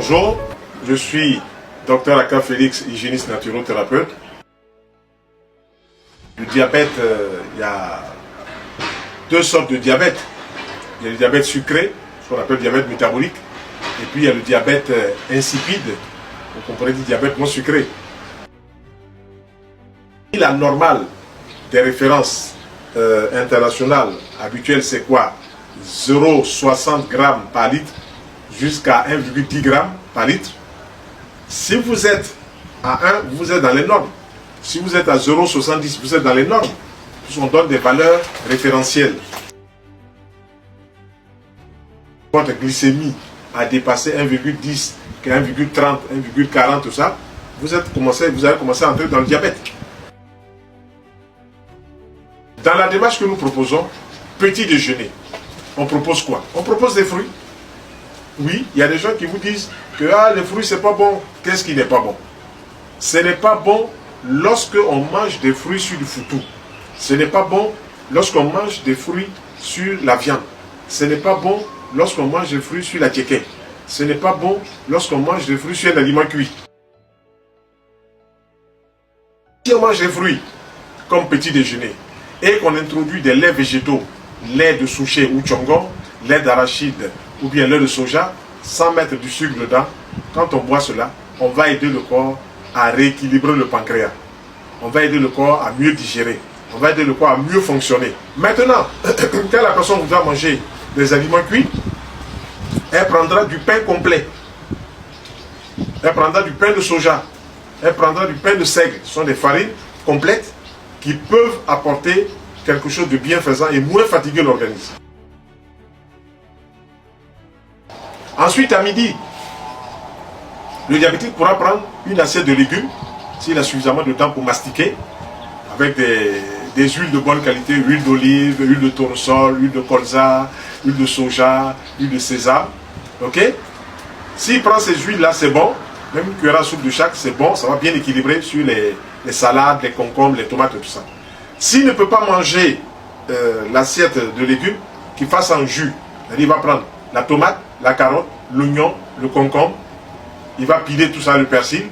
Bonjour, je suis Dr Aka Félix, hygiéniste naturothérapeute. Le diabète, il y a deux sortes de diabète. Il y a le diabète sucré, ce qu'on appelle le diabète métabolique, et puis il y a le diabète insipide, donc on pourrait dire diabète non sucré. La normale des références internationales habituelles, c'est quoi? 0,60 g par litre jusqu'à 1,10 g par litre. Si vous êtes à 1, vous êtes dans les normes. Si vous êtes à 0,70, vous êtes dans les normes. Puisqu'on donne des valeurs référentielles. Votre glycémie a dépassé 1,10, 1,30, 1,40, tout ça, vous allez commencer à entrer dans le diabète. Dans la démarche que nous proposons, petit déjeuner, on propose quoi? On propose des fruits. Oui, il y a des gens qui vous disent que les fruits c'est pas bon. Qu'est-ce qui n'est pas bon? Ce n'est pas bon lorsque on mange des fruits sur du foutou. Ce n'est pas bon lorsqu'on mange des fruits sur la viande. Ce n'est pas bon lorsqu'on mange des fruits sur la tchéké. Ce n'est pas bon lorsqu'on mange des fruits sur un aliment cuit. Si on mange des fruits comme petit déjeuner et qu'on introduit des laits végétaux, lait de souchet ou tchongon, lait d'arachide ou bien lait de soja, sans mettre du sucre dedans, quand on boit cela, on va aider le corps à rééquilibrer le pancréas. On va aider le corps à mieux digérer. On va aider le corps à mieux fonctionner. Maintenant, quand la personne voudra manger des aliments cuits, elle prendra du pain complet. Elle prendra du pain de soja. Elle prendra du pain de seigle. Ce sont des farines complètes qui peuvent apporter quelque chose de bienfaisant et moins fatiguer l'organisme. Ensuite, à midi, le diabétique pourra prendre une assiette de légumes, s'il a suffisamment de temps pour mastiquer, avec des huiles de bonne qualité, huile d'olive, huile de tournesol, huile de colza, huile de soja, huile de sésame. Ok? S'il prend ces huiles-là, c'est bon. Même une cuillère à soupe de chaque, c'est bon. Ça va bien équilibrer sur les salades, les concombres, les tomates et tout ça. S'il ne peut pas manger l'assiette de légumes, qu'il fasse un jus. Il va prendre la tomate, la carotte, l'oignon, le concombre. Il va piler tout ça, le persil.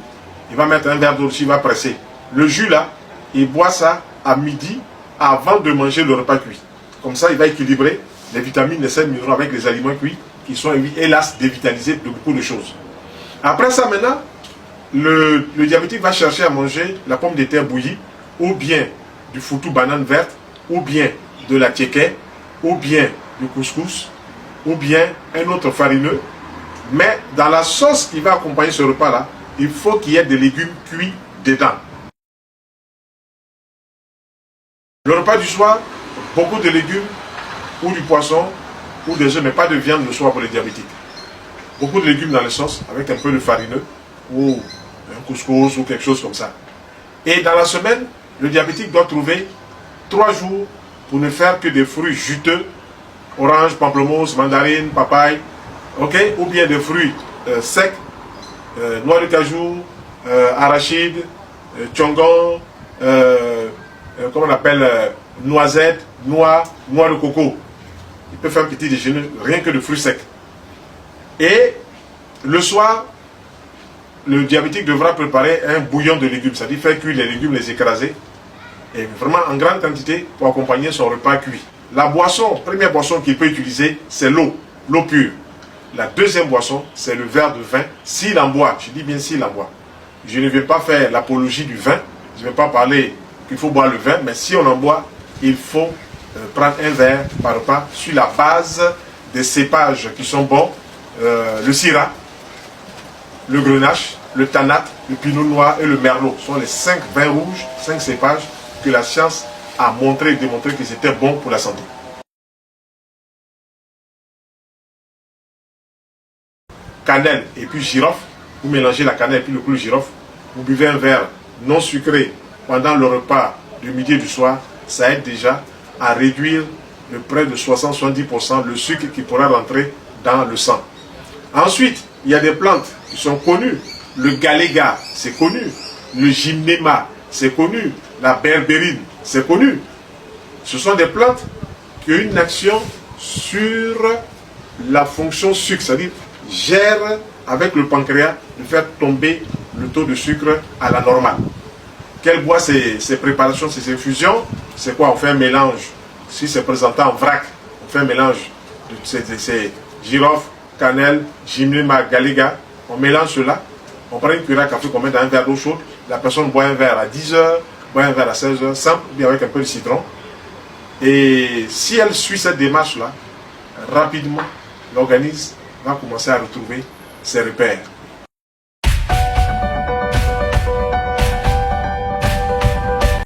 Il va mettre un verre d'eau dessus, il va presser. Le jus là, il boit ça à midi avant de manger le repas cuit. Comme ça, il va équilibrer les vitamines, les sels minéraux avec les aliments cuits qui sont, hélas, dévitalisés de beaucoup de choses. Après ça, maintenant, le diabétique va chercher à manger la pomme de terre bouillie, ou bien du foutou banane verte, ou bien de la tchéké, ou bien du couscous, ou bien un autre farineux. Mais dans la sauce qui va accompagner ce repas-là, il faut qu'il y ait des légumes cuits dedans. Le repas du soir, beaucoup de légumes, ou du poisson, ou des œufs, mais pas de viande le soir pour les diabétiques. Beaucoup de légumes dans les sauces, avec un peu de farineux, ou un couscous, ou quelque chose comme ça. Et dans la semaine, le diabétique doit trouver 3 jours pour ne faire que des fruits juteux, orange, pamplemousse, mandarine, papaye, ok, ou bien des fruits secs, noix de cajou, arachide, tchongon, comment on appelle, noisette, noix de coco. Il peut faire un petit déjeuner rien que de fruits secs. Et le soir, le diabétique devra préparer un bouillon de légumes, c'est-à-dire faire cuire les légumes, les écraser, et vraiment en grande quantité pour accompagner son repas cuit. La boisson, première boisson qu'il peut utiliser, c'est l'eau pure. La deuxième boisson, c'est le verre de vin, s'il en boit. Je dis bien s'il en boit. Je ne vais pas faire l'apologie du vin, je ne vais pas parler qu'il faut boire le vin, mais si on en boit, il faut prendre un verre par repas sur la base des cépages qui sont bons, le syrah, le grenache, le tanat, le pinot noir et le merlot. Ce sont les 5 vins rouges, 5 cépages que la science a montré et démontré que c'était bon pour la santé. Cannelle et puis girofle, vous mélangez la cannelle et puis le clou de girofle, vous buvez un verre non sucré pendant le repas du midi et du soir, ça aide déjà à réduire de près de 60-70% le sucre qui pourra rentrer dans le sang. Ensuite, il y a des plantes qui sont connues. Le galéga, c'est connu. Le gymnéma, c'est connu. La berbérine, c'est connu. Ce sont des plantes qui ont une action sur la fonction sucre, c'est-à-dire gère avec le pancréas, de faire tomber le taux de sucre à la normale. Qu'elle boit ces préparations, ces infusions, c'est quoi? On fait un mélange. Si c'est présenté en vrac, on fait un mélange de ces girofle, cannelle, gymnema, galiga. On mélange cela. On prend une cuillère à café qu'on met dans un verre d'eau chaude. La personne boit un verre à 10 h, boit un verre à 16 h, simple, bien avec un peu de citron. Et si elle suit cette démarche-là, rapidement, l'organisme va commencer à retrouver ses repères.